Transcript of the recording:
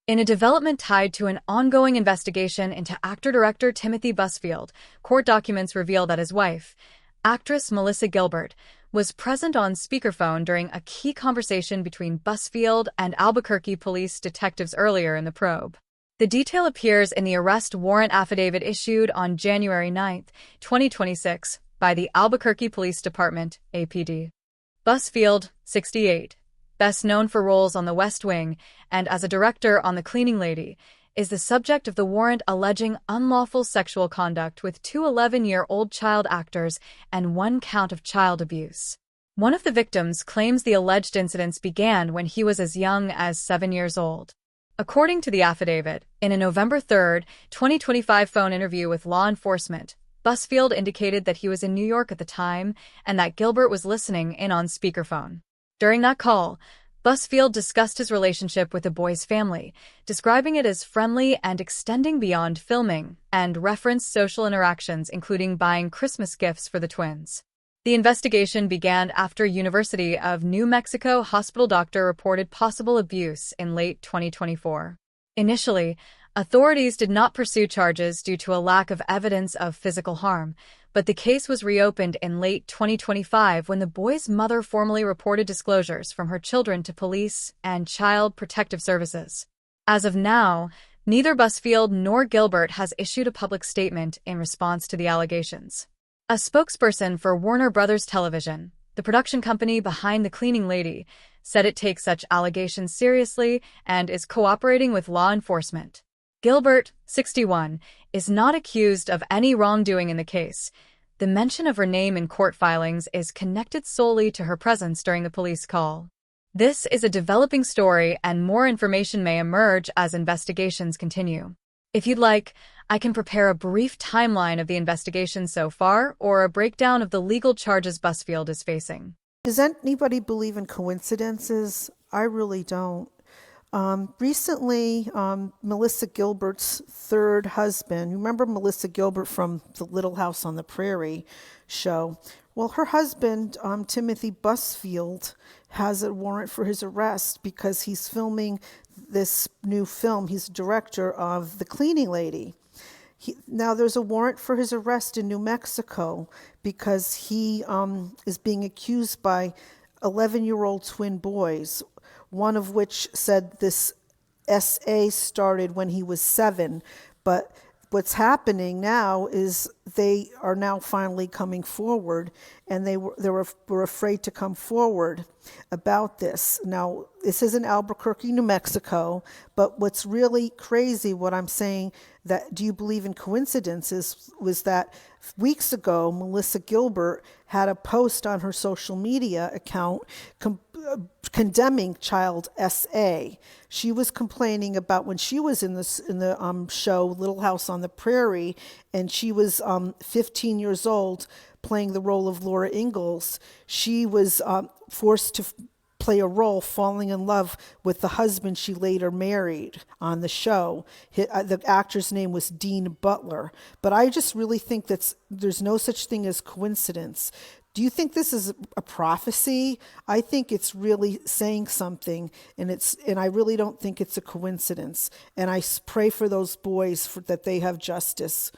In a development tied to an ongoing investigation into actor-director Timothy Busfield, court documents reveal that his wife, actress Melisa Gilbert, was present on speakerphone during a key conversation between Busfield and Albuquerque police detectives earlier in the probe. The detail appears in the arrest warrant affidavit issued on January 9, 2026, by the Albuquerque Police Department, APD. Busfield, 68, best known for roles on The West Wing and as a director on The Cleaning Lady, is the subject of the warrant alleging unlawful sexual conduct with two 11-year-old child actors and one count of child abuse. One of the victims claims the alleged incidents began when he was as young as 7 years old. According to the affidavit, in a November 3, 2025 phone interview with law enforcement, Busfield indicated that he was in New York at the time and that Gilbert was listening in on speakerphone. During that call, Busfield discussed his relationship with the boy's family, describing it as friendly and extending beyond filming, and referenced social interactions including buying Christmas gifts for the twins. The investigation began after University of New Mexico hospital doctor reported possible abuse in late 2024. Initially, authorities did not pursue charges due to a lack of evidence of physical harm, but the case was reopened in late 2025 when the boy's mother formally reported disclosures from her children to police and Child Protective Services. As of now, neither Busfield nor Gilbert has issued a public statement in response to the allegations. A spokesperson for Warner Brothers Television, the production company behind The Cleaning Lady, said it takes such allegations seriously and is cooperating with law enforcement. Gilbert, 61, is not accused of any wrongdoing in the case. The mention of her name in court filings is connected solely to her presence during the police call. This is a developing story, and more information may emerge as investigations continue. If you'd like, I can prepare a brief timeline of the investigation so far or a breakdown of the legal charges Busfield is facing. Does anybody believe in coincidences? I really don't. Recently, Melisa Gilbert's third husband, remember Melisa Gilbert from the Little House on the Prairie show? Well, her husband, Timothy Busfield, has a warrant for his arrest because he's filming this new film. He's director of The Cleaning Lady. Now, there's a warrant for his arrest in New Mexico because he is being accused by 11-year-old twin boys, one of which said this SA started when he was 7. But what's happening now is they are now finally coming forward, and they were afraid to come forward about this. Now, this is in Albuquerque, New Mexico, but what's really crazy, what I'm saying, that do you believe in coincidences, was that weeks ago, Melisa Gilbert had a post on her social media account condemning child SA. She was complaining about when she was in the show Little House on the Prairie, and she was 15 years old playing the role of Laura Ingalls. She was forced to play a role falling in love with the husband she later married on the show. The actor's name was Dean Butler. But I just really think that there's no such thing as coincidence. Do you think this is a prophecy? I think it's really saying something, and I really don't think it's a coincidence. And I pray for those boys that they have justice.